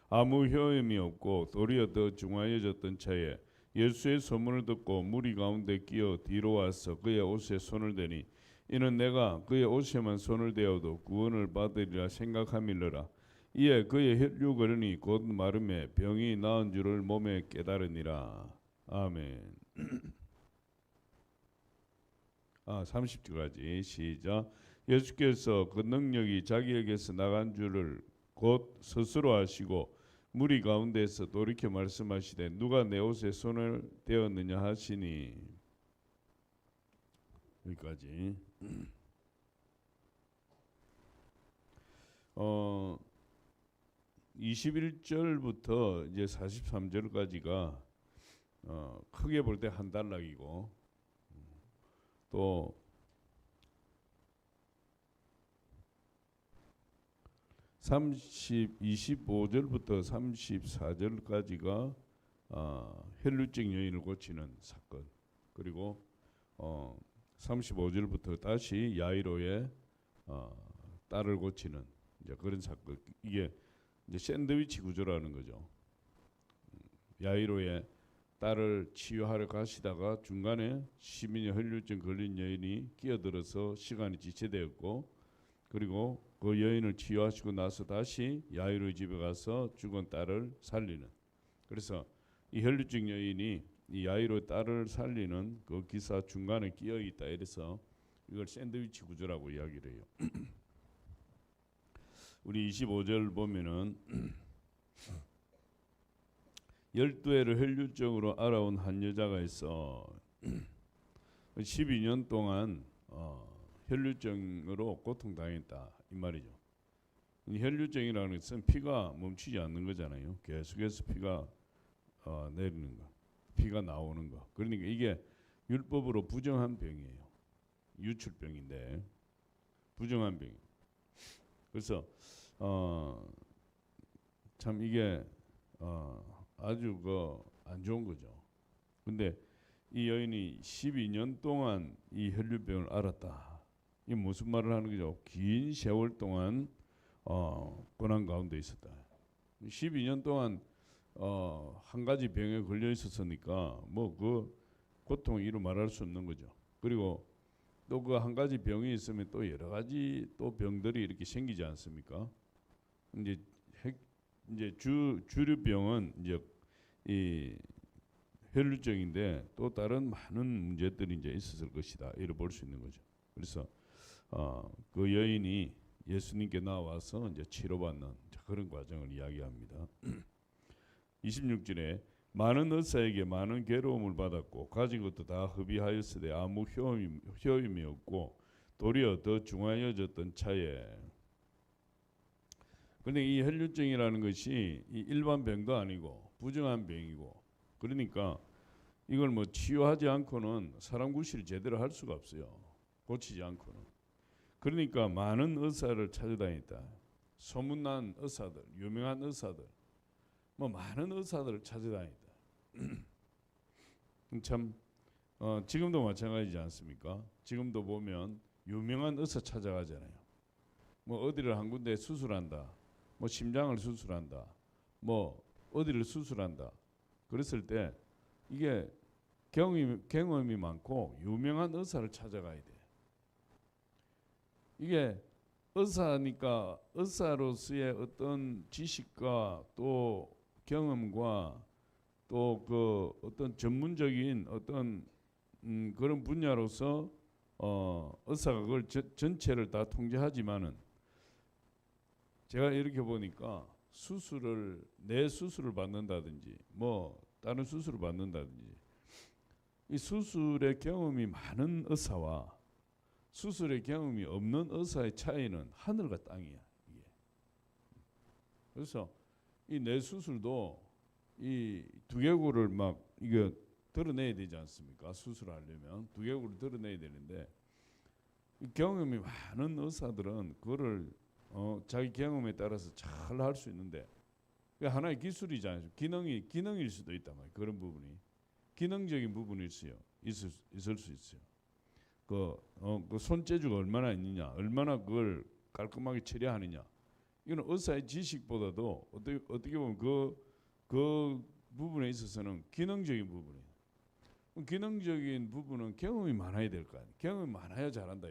아무 효험이 없고 도리어 더 중하여졌던 차에 예수의 소문을 듣고 무리 가운데 끼어 뒤로 와서 그의 옷에 손을 대니 이는 내가 그의 옷에만 손을 대어도 구원을 받으리라 생각함일러라. 이에 그의 혈류거린이 곧 마름에 병이 나은 줄을 몸에 깨달으니라. 아멘. 30절까지 시작. 예수께서 그 능력이 자기에게서 나간 줄을 곧 스스로 아시고 무리 가운데서 돌이켜 말씀하시되 누가 내 옷에 손을 대었느냐 하시니. 여기까지. 21절부터 이제 43절까지가 크게 볼 때 한 단락이고, 또 25절부터 34절까지가 혈류증 여인을 고치는 사건, 그리고 35절부터 다시 야이로의 딸을 고치는 이제 그런 사건. 이게 이제 샌드위치 구조라는 거죠. 야이로의 딸을 치유하러 가시다가 중간에 12년 혈류증 걸린 여인이 끼어들어서 시간이 지체되었고, 그리고 그 여인을 치유하시고 나서 다시 야이로의 집에 가서 죽은 딸을 살리는. 그래서 이 혈류증 여인이 이 야이로의 딸을 살리는 그 기사 중간에 끼어 있다. 이래서 이걸 샌드위치 구조라고 이야기를 해요. 우리 25절 보면은 12회를 혈류증으로 알아온 한 여자가 있어 12년 동안 혈류증으로 고통당했다 이 말이죠. 혈류증이라는 것은 피가 멈추지 않는 거잖아요. 계속해서 피가 내리는 거, 피가 나오는 거. 그러니까 이게 율법으로 부정한 병이에요. 유출병인데 부정한 병. 그래서 참 이게 아주 안 좋은 거죠. 근데 이 여인이 12년 동안 이 혈류병을 알았다. 이 무슨 말을 하는 거죠? 긴 세월 동안 고난 가운데 있었다. 12년 동안 한 가지 병에 걸려 있었으니까 뭐 그 고통을 이루 말할 수 없는 거죠. 그리고 또 그 한 가지 병이 있으면 또 여러 가지 또 병들이 이렇게 생기지 않습니까? 이제 주류병은 이제 이 혈류증인데 또 다른 많은 문제들이 이제 있었을 것이다. 이렇게 볼 수 있는 거죠. 그래서 그 여인이 예수님께 나와서 이제 치료받는 그런 과정을 이야기합니다. 26절에 많은 의사에게 많은 괴로움을 받았고 가진 것도 다 허비하였으되 아무 효임이 없고 도리어 더 중하여졌던 차에. 그런데 이 혈류증이라는 것이 이 일반 병도 아니고 부정한 병이고, 그러니까 이걸 뭐 치유하지 않고는 사람 구실을 제대로 할 수가 없어요. 고치지 않고는. 그러니까 많은 의사를 찾아다녔다. 소문난 의사들, 유명한 의사들, 뭐 많은 의사들을 찾아다녔다. 참 지금도 마찬가지지 않습니까? 지금도 보면 유명한 의사 찾아가잖아요. 뭐 어디를 한 군데 수술한다, 뭐 심장을 수술한다, 뭐 어디를 수술한다. 그랬을 때 이게 경험이 많고 유명한 의사를 찾아가야 돼. 이게 의사니까 의사로서의 어떤 지식과 또 경험과 또 그 어떤 전문적인 어떤 그런 분야로서 의사가 그걸 전체를 다 통제하지만은, 제가 이렇게 보니까 내 수술을 받는다든지 뭐 다른 수술을 받는다든지 이 수술의 경험이 많은 의사와 수술의 경험이 없는 의사의 차이는 하늘과 땅이야. 이게. 그래서 이 내 수술도 이 두개골을 막 이게 드러내야 되지 않습니까? 수술하려면 두개골을 드러내야 되는데 이 경험이 많은 의사들은 그거를 자기 경험에 따라서 잘 할 수 있는데, 그게 하나의 기술이잖아요. 기능일 수도 있단 말이에요. 그런 부분이 기능적인 부분이 있을 수 있어요. 그 손재주가 얼마나 있느냐, 얼마나 그걸 깔끔하게 처리하느냐, 이건 의사의 지식보다도 어떻게 보면 그 부분에 있어서는 기능적인 부분이에요. 기능적인 부분은 경험이 많아야 될 거 아니에요. 경험이 많아야 잘한다.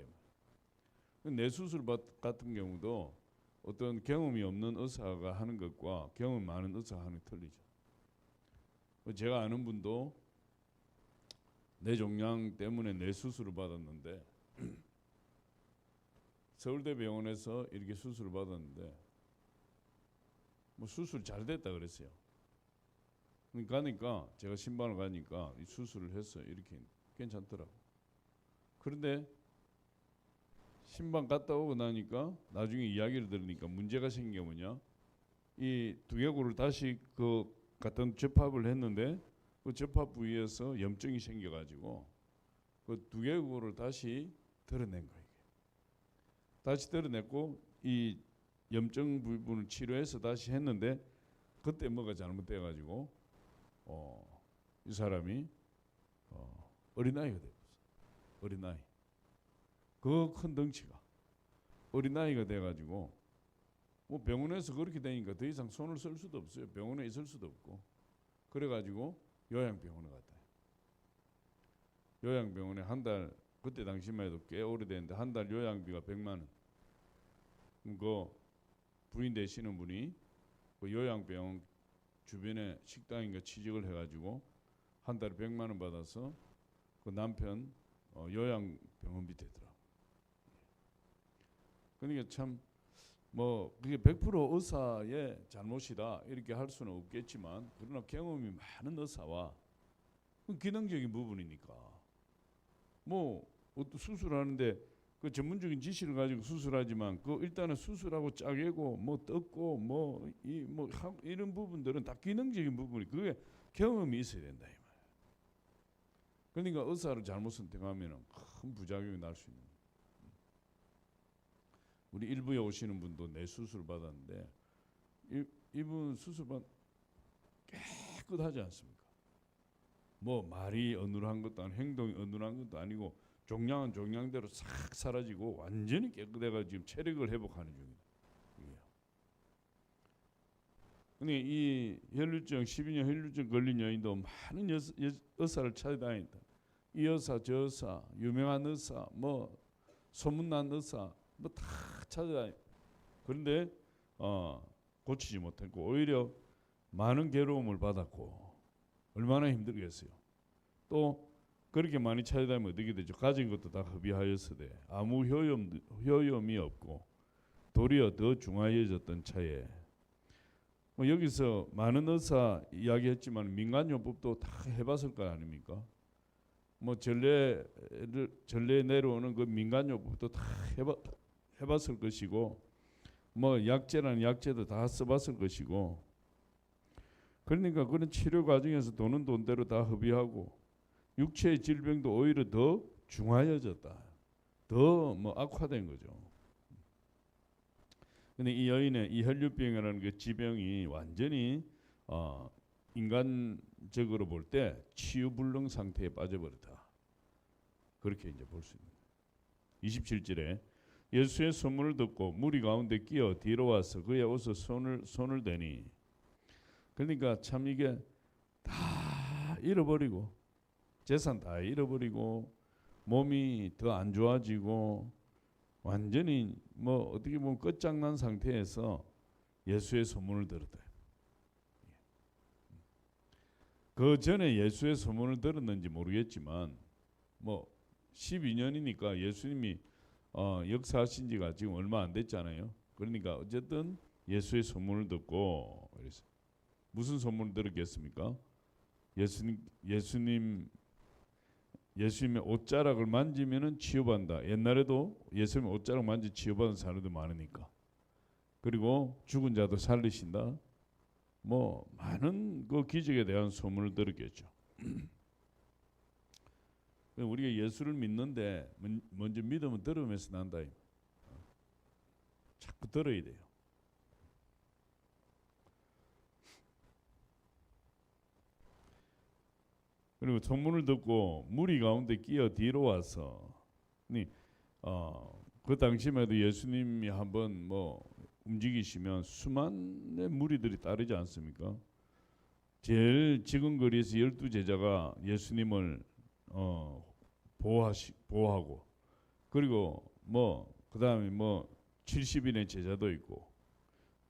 뇌 수술 같은 경우도 어떤 경험이 없는 의사가 하는 것과 경험 많은 의사가 하는 게 틀리죠. 제가 아는 분도 뇌종양 때문에 뇌 수술을 받았는데 서울대병원에서 이렇게 수술을 받았는데 뭐 수술 잘 됐다 그랬어요. 가니까 제가 신방을 가니까 이 수술을 해서 이렇게 괜찮더라고. 그런데 신방 갔다 오고 나니까 나중에 이야기를 들으니까 문제가 생긴 게 뭐냐? 이 두개골을 다시 그 같은 접합을 했는데 그 접합 부위에서 염증이 생겨가지고 그 두개골을 다시 드러낸 거예요. 다시 드러냈고 이 염증 부분을 치료해서 다시 했는데 그때 뭐가 잘못돼가지고 이 사람이 어린아이가 됐어. 어린아이. 그 큰 덩치가 어린아이가 돼가지고 뭐 병원에서 그렇게 되니까 더 이상 손을 쓸 수도 없어요. 병원에 있을 수도 없고 그래가지고 요양병원에 갔다. 요양병원에 한 달, 그때 당시만 해도 꽤 오래됐는데 한 달 요양비가 100만 원. 그 부인 되시는 분이 그 요양병원 주변에 식당인가 취직을 해가지고 한 달에 100만 원 받아서 그 남편 요양병원비 되더라. 그러니까 참 뭐 그게 100% 의사의 잘못이다 이렇게 할 수는 없겠지만 그러나 경험이 많은 의사와 기능적인 부분이니까 뭐 수술하는데 그 전문적인 지식을 가지고 수술하지만 그 일단은 수술하고 짜개고 뭐 뜯고 뭐 이런 부분들은 다 기능적인 부분이 그게 경험이 있어야 된다 이 말이야. 그러니까 의사를 잘못 선택하면 큰 부작용이 날 수 있는 거야. 우리 일부에 오시는 분도 뇌 수술 받았는데 이분 수술받 깨끗하지 않습니까? 뭐 말이 어눌한 것도 아니고 행동이 어눌한 것도 아니고 종양은 종양대로 싹 사라지고 완전히 깨끗해가 지금 체력을 회복하는 중이다. 근데 이 혈류증 12년 혈류증 걸린 여인도 많은 의사를 찾아다닌다. 이 의사 저 의사 유명한 의사 뭐 소문난 의사 뭐 다 찾아다니. 그런데 고치지 못했고 오히려 많은 괴로움을 받았고 얼마나 힘들겠어요. 또 그렇게 많이 찾아다니면 어떻게 되죠? 가진 것도 다 허비하였으 돼. 아무 효험이 없고 도리어 더 중하여졌던 차에 여기서 많은 의사 이야기했지만 민간요법도 다 해봤을 거 아닙니까? 뭐 전례 내려오는 그 민간요법도 다 해봤을 것이고 뭐 약제라는 약제도 다 써봤을 것이고 그러니까 그런 치료 과정에서 돈은 돈대로 다 허비하고 육체의 질병도 오히려 더 중하여졌다. 더 뭐 악화된 거죠. 근데 이 여인의 이 혈류병이라는 그 지병이 완전히 인간적으로 볼 때 치유불능 상태에 빠져버렸다. 그렇게 이제 볼 수 있는 거예요. 27절에 예수의 소문을 듣고 무리 가운데 끼어 뒤로 와서 그의 옷에 손을 대니 그러니까 참 이게 다 잃어버리고 재산 다 잃어버리고 몸이 더 안 좋아지고 완전히 뭐 어떻게 보면 끝장난 상태에서 예수의 소문을 들었다. 그 전에 예수의 소문을 들었는지 모르겠지만 뭐 12년이니까 예수님이 역사하신 지가 지금 얼마 안 됐잖아요. 그러니까 어쨌든 예수의 소문을 듣고 그래서 무슨 소문을 들었겠습니까? 예수님의 옷자락을 만지면은 치유받는다. 옛날에도 예수님의 옷자락 만지 치유받은 사람도 많으니까. 그리고 죽은 자도 살리신다. 뭐 많은 그 기적에 대한 소문을 들었겠죠. 우리가 예수를 믿는데 먼저 믿음은 들으면서 난다. 자꾸 들어야 돼요. 그리고 소문을 듣고 무리 가운데 끼어 뒤로 와서 그 당시에도 예수님이 한번 뭐 움직이시면 수많은 무리들이 따르지 않습니까? 제일 지근거리에서 12제자가 예수님을 보호하고, 그리고 뭐 그다음에 뭐 70인의 제자도 있고,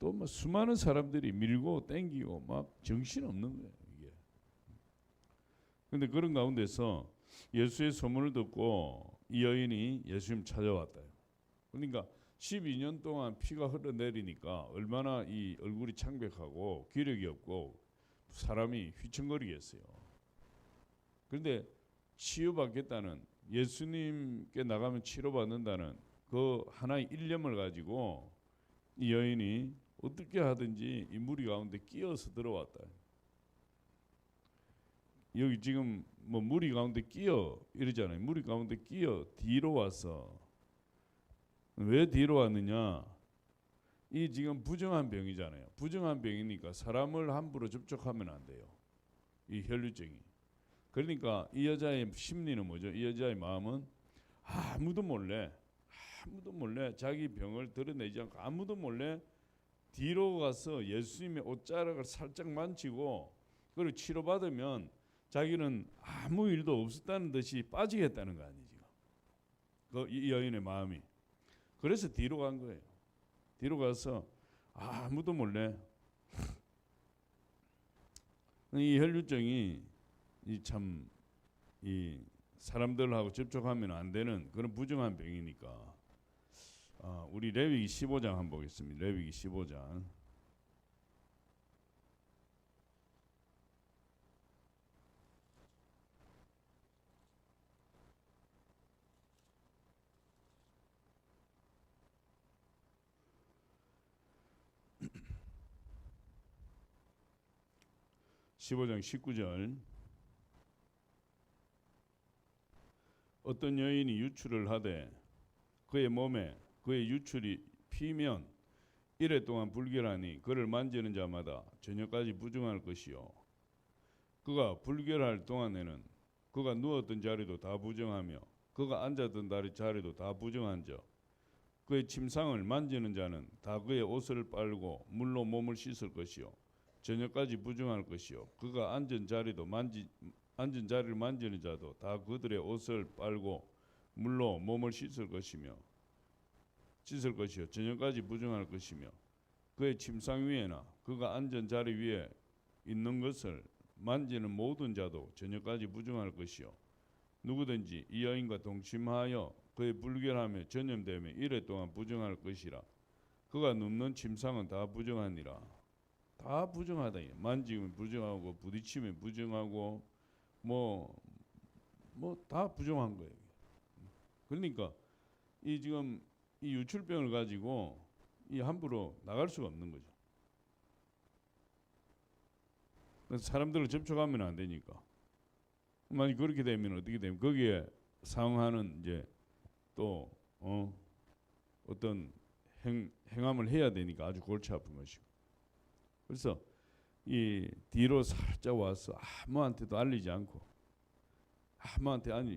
또 뭐 수많은 사람들이 밀고 땡기고 막 정신없는 거예요, 이게. 근데 그런 가운데서 예수의 소문을 듣고 이 여인이 예수님 찾아왔다. 그러니까 12년 동안 피가 흘러내리니까 얼마나 이 얼굴이 창백하고 기력이 없고 사람이 휘청거리겠어요. 그런데 치유받겠다는, 예수님께 나가면 치료받는다는 그 하나의 일념을 가지고 이 여인이 어떻게 하든지 이 무리 가운데 끼어서 들어왔다. 여기 지금 뭐 무리 가운데 끼어 이러잖아요. 무리 가운데 끼어 뒤로 와서, 왜 뒤로 왔느냐? 이 지금 부정한 병이잖아요. 부정한 병이니까 사람을 함부로 접촉하면 안 돼요. 이 혈류증이. 그러니까 이 여자의 심리는 뭐죠? 이 여자의 마음은 아무도 몰래 자기 병을 드러내지 않고 아무도 몰래 뒤로 가서 예수님의 옷자락을 살짝 만지고 그리고 치료받으면 자기는 아무 일도 없었다는 듯이 빠지겠다는 거 아니에요, 지금. 이 여인의 마음이. 그래서 뒤로 간 거예요. 뒤로 가서 아무도 몰래. 이 혈류증이 이 사람들하고 접촉하면 안 되는 그런 부정한 병이니까. 우리 레위기 15장 한번 보겠습니다. 레위기 15장. (15장) 19절. 어떤 여인이 유출을 하되 그의 몸에 그의 유출이 피면 이래 동안 불결하니 그를 만지는 자마다 저녁까지 부정할 것이요, 그가 불결할 동안에는 그가 누웠던 자리도 다 부정하며 그가 앉았던 자리도 다 부정한저, 그의 침상을 만지는 자는 다 그의 옷을 빨고 물로 몸을 씻을 것이요, 저녁까지 부정할 것이요, 그가 앉은 자리를 만지는 자도 다 그들의 옷을 빨고 물로 몸을 씻을 것이요, 저녁까지 부정할 것이며, 그의 침상 위에나 그가 앉은 자리 위에 있는 것을 만지는 모든 자도 저녁까지 부정할 것이요, 누구든지 이 여인과 동침하여 그의 불결함에 전염되며 이래 동안 부정할 것이라. 그가 눕는 침상은 다 부정하니라. 다 부정하다. 만지면 부정하고 부딪히면 부정하고 뭐 다 부정한 거예요. 그러니까 이 지금 이 유출병을 가지고 이 함부로 나갈 수가 없는 거죠. 사람들을 접촉하면 안 되니까. 만약 그렇게 되면 어떻게 되면 거기에 상응하는 이제 또 어떤 행함을 해야 되니까 아주 골치 아픈 것이고. 그래서 이 뒤로 살짝 와서 아무한테도 알리지 않고,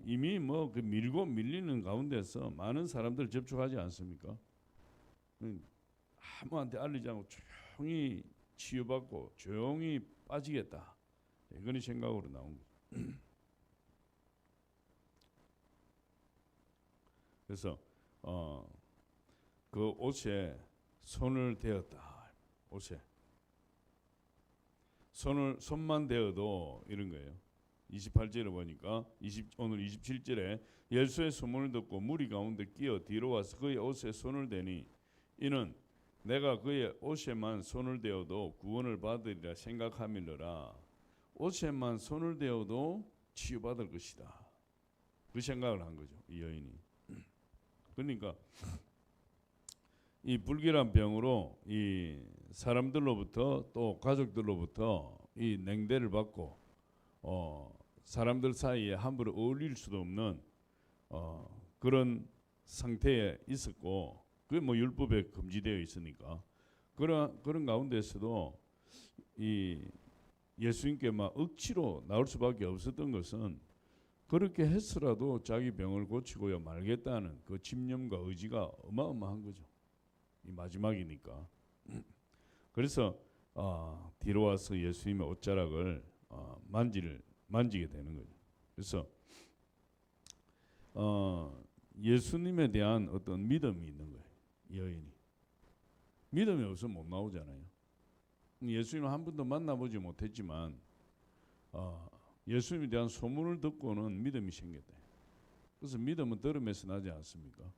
이미 뭐 그 밀고 밀리는 가운데서 많은 사람들 접촉하지 않습니까? 아무한테 알리지 않고 조용히 치유받고 조용히 빠지겠다, 이건 생각으로 나온 거죠. 그래서 그 옷에 손을 대었다. 옷에 손만 대어도 이런 거예요. 28절에 보니까 오늘 27절에 예수의 소문을 듣고 무리 가운데 끼어 뒤로 와서 그의 옷에 손을 대니 이는 내가 그의 옷에만 손을 대어도 구원을 받으리라 생각함이러라. 옷에만 손을 대어도 치유받을 것이다, 그 생각을 한 거죠, 이 여인이. 그러니까 이 불길한 병으로 이 사람들로부터 또 가족들로부터 이 냉대를 받고 사람들 사이에 함부로 어울릴 수도 없는 그런 상태에 있었고, 그게 뭐 율법에 금지되어 있으니까 그런 가운데서도 이 예수님께 막 억지로 나올 수밖에 없었던 것은 그렇게 했으라도 자기 병을 고치고야 말겠다는 그 집념과 의지가 어마어마한 거죠. 이 마지막이니까. 그래서 뒤로 와서 예수님의 옷자락을 만지게 되는 거죠. 그래서 예수님에 대한 어떤 믿음이 있는 거예요. 이 여인이 믿음이 없으면 못 나오잖아요. 예수님을 한 번도 만나보지 못했지만 예수님에 대한 소문을 듣고는 믿음이 생겼다. 그래서 믿음은 들음에서 나지 않습니까?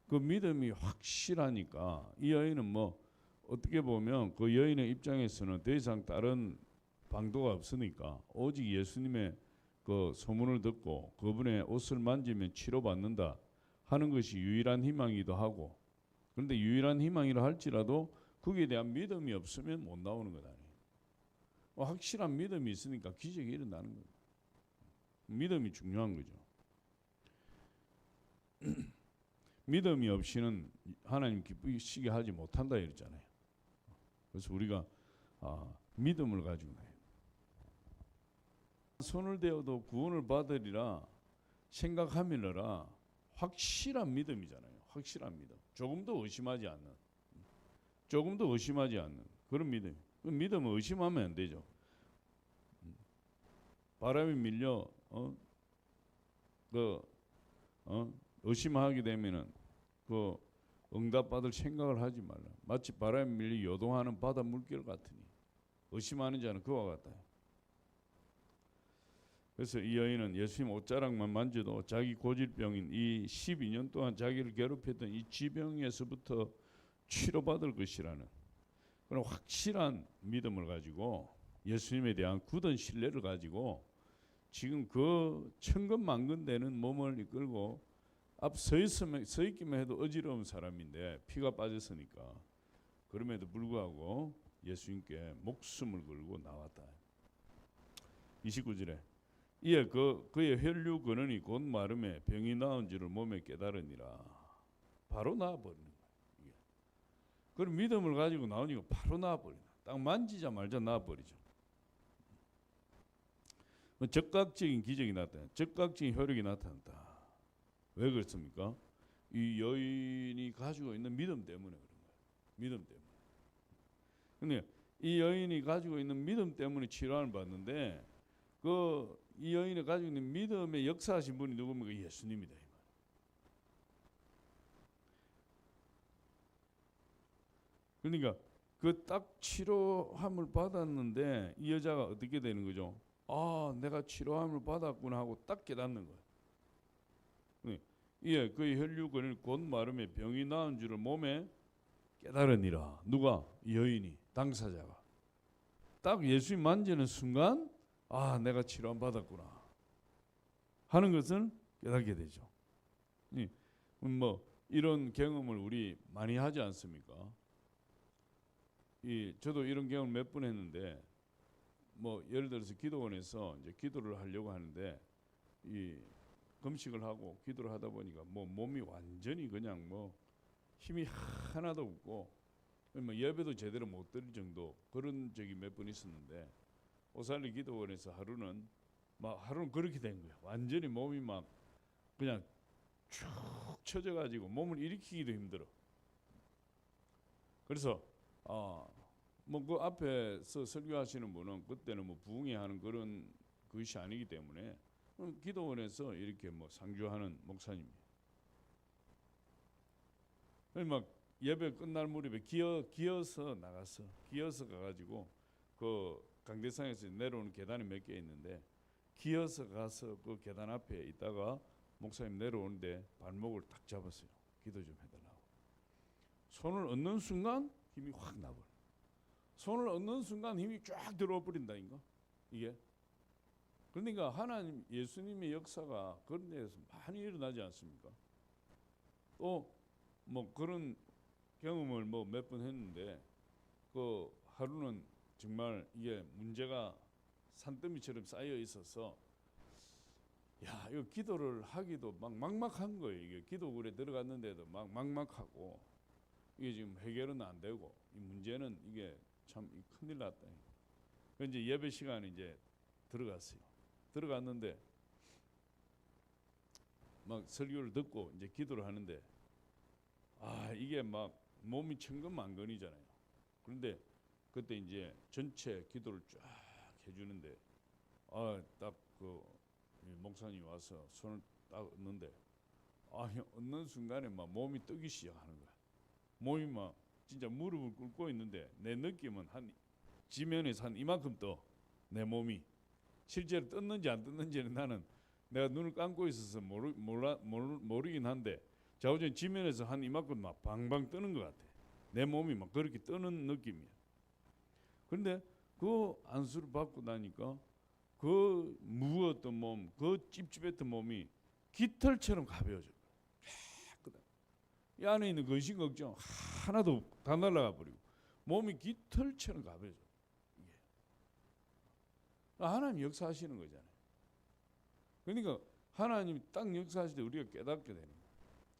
그 믿음이 확실하니까 이 여인은 뭐 어떻게 보면 그 여인의 입장에서는 더 이상 다른 방도가 없으니까 오직 예수님의 그 소문을 듣고 그분의 옷을 만지면 치료받는다 하는 것이 유일한 희망이기도 하고, 그런데 유일한 희망이라 할지라도 거기에 대한 믿음이 없으면 못 나오는 것 아니에요. 확실한 믿음이 있으니까 기적이 일어나는 거예요. 믿음이 중요한 거죠. 믿음이 없이는 하나님 기쁘시게 하지 못한다 이랬잖아요. 그래서 우리가 믿음을 가지고 나요. 손을 대어도 구원을 받으리라 생각하밀어라. 확실한 믿음이잖아요. 확실한 믿음. 조금도 의심하지 않는 그런 믿음. 그 믿음은 의심하면 안 되죠. 바람이 밀려 의심하게 되면은 그 응답받을 생각을 하지 말라. 마치 바람이 밀려 요동하는 바다 물결 같으니 의심하는 자는 그와 같다. 그래서 이 여인은 예수님 옷자락만 만져도 자기 고질병인 이 12년 동안 자기를 괴롭혔던 이 지병에서부터 치료받을 것이라는 그런 확실한 믿음을 가지고 예수님에 대한 굳은 신뢰를 가지고 지금 그 천근만근되는 몸을 이끌고 앞 서 있기만 해도 어지러운 사람인데 피가 빠졌으니까 그럼에도 불구하고 예수님께 목숨을 걸고 나왔다. 29절에 이에 그의 혈류 근원이 곧 마름에 병이 나은 줄을 몸에 깨달으니라. 바로 나아버리는 거예요. 그런 믿음을 가지고 나오니까 바로 나아버린다. 딱 만지자마자 나아버리죠. 즉각적인 기적이 나타나, 즉각적인 효력이 나타난다. 왜 그렇습니까? 이 여인이 가지고 있는 믿음 때문에 그런 거예요. 믿음 때문에. 근데 이 여인이 가지고 있는 믿음 때문에 치료를 받는데 이 여인이 가지고 있는 믿음의 역사하신 분이 누굽니까? 예수님이다. 그러니까 그 딱 치료함을 받았는데 이 여자가 어떻게 되는 거죠? 내가 치료함을 받았구나 하고 딱 깨닫는 거예요. 예, 그의 혈류근을 곧 마름에 병이 나은 줄을 몸에 깨달으니라. 누가? 이 여인이, 당사자가. 딱 예수님 만지는 순간 내가 치료함 받았구나 하는 것을 깨닫게 되죠. 뭐 이런 경험을 우리 많이 하지 않습니까? 저도 이런 경험을 몇 번 했는데 뭐 예를 들어서 기도원에서 이제 기도를 하려고 하는데 금식을 하고 기도를 하다 보니까 뭐 몸이 완전히 그냥 뭐 힘이 하나도 없고 뭐 예배도 제대로 못 드릴 정도 그런 적이 몇 번 있었는데 오살리 기도원에서 하루는 그렇게 된 거예요. 완전히 몸이 막 그냥 쭉 처져 가지고 몸을 일으키기도 힘들어. 그래서 뭐 그 앞에서 설교하시는 분은 그때는 뭐 부흥회하는 그런 것이 아니기 때문에 기도원에서 이렇게 뭐 상주하는 목사님이에요. 막 예배 끝날 무렵에 기어서 가가지고 그 강대상에서 내려오는 계단이 몇 개 있는데 기어서 가서 그 계단 앞에 있다가 목사님 내려오는데 발목을 딱 잡았어요. 기도 좀 해달라고. 손을 얹는 순간 힘이 확 나버려. 손을 얹는 순간 힘이 쫙 들어와 버린다니까 이게. 그러니까 하나님 예수님의 역사가 그런 데에서 많이 일어나지 않습니까? 또 뭐 그런 경험을 뭐 몇 번 했는데 그 하루는 정말 이게 문제가 산더미처럼 쌓여 있어서 이거 기도를 하기도 막 막막한 거예요. 이게 기도굴에 들어갔는데도 막 막막하고 이게 지금 해결은 안 되고 이 문제는 이게 참 큰일 났다. 이제 예배 시간에 이제 들어갔어요. 들어갔는데 막 설교를 듣고 이제 기도를 하는데 이게 막 몸이 천근만근이잖아요. 그런데 그때 이제 전체 기도를 쫙 해주는데 딱 그 목사님 와서 손을 딱 얹는데 얹는 순간에 막 몸이 뜨기 시작하는 거야. 몸이 막 진짜 무릎을 꿇고 있는데 내 느낌은 한 지면에서 한 이만큼 떠. 내 몸이 실제로 떴는지 안 떴는지는 나는 내가 눈을 감고 있어서 모르긴 한데 좌우전 지면에서 한 이만큼 막 방방 뜨는 것 같아. 내 몸이 막 그렇게 뜨는 느낌이야. 그런데 그 안수를 받고 나니까 그 무거웠던 몸, 그 찝찝했던 몸이 깃털처럼 가벼워져. 이 안에 있는 근심 걱정 하나도 다 날아가 버리고 몸이 깃털처럼 가벼워져. 이게 하나님 역사하시는 거잖아요. 그러니까 하나님이 딱 역사하실 때 우리가 깨닫게 되는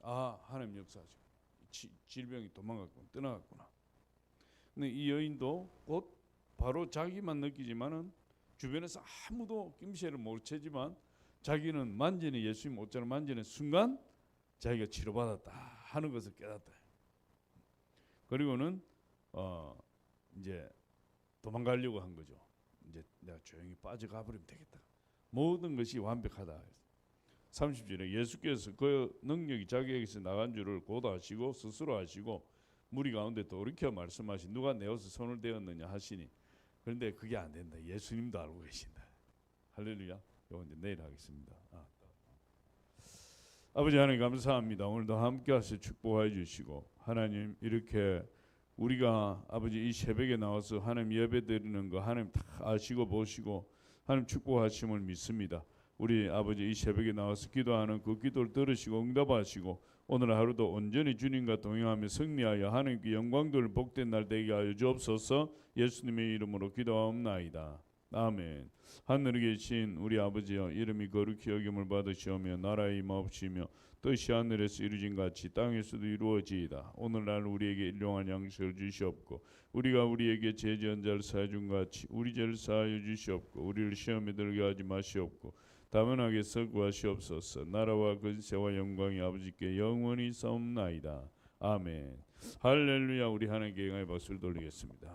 거예요. 하나님 역사하시고 질병이 도망갔구나, 떠나갔구나. 근데 이 여인도 곧 바로 자기만 느끼지만은 주변에서 아무도 김새를 모르채지만 자기는 만지는 예수님 옷자를 만지는 순간 자기가 치료받았다 하는 것을 깨닫다. 그리고는 이제 도망가려고 한 거죠. 이제 내가 조용히 빠져가 버리면 되겠다. 모든 것이 완벽하다. 30절에 예수께서 그 능력이 자기에게서 나간 줄을 곧 아시고 스스로 아시고 무리 가운데 돌이켜 말씀하신 누가 내 옷에 손을 대었느냐 하시니 그런데 그게 안 된다. 예수님도 알고 계신다. 할렐루야. 이거 이제 내일 하겠습니다. 아버지 하나님 감사합니다. 오늘도 함께 하셔 축복해 주시고 하나님 이렇게 우리가 아버지 이 새벽에 나와서 하나님 예배 드리는 거 하나님 다 아시고 보시고 하나님 축복하심을 믿습니다. 우리 아버지 이 새벽에 나와서 기도하는 그 기도를 들으시고 응답하시고 오늘 하루도 온전히 주님과 동행하며 승리하여 하나님께 영광들 복된 날 되게 하여 주옵소서. 예수님의 이름으로 기도하옵나이다. 아멘. 하늘에 계신 우리 아버지여 이름이 거룩히 여김을 받으시오며 나라의 임하옵시며 뜻이 하늘에서 이루어진 같이 땅에서도 이루어지이다. 오늘날 우리에게 일용할 양식을 주시옵고 우리가 우리에게 죄 지은 자를 사하여 준 같이 우리 죄를 사하여 주시옵고 우리를 시험에 들게 하지 마시옵고 다만 하게서 구하시옵소서. 나라와 근세와 영광이 아버지께 영원히 싸움나이다. 아멘. 할렐루야. 우리 하나님께 영광의 박수를 돌리겠습니다.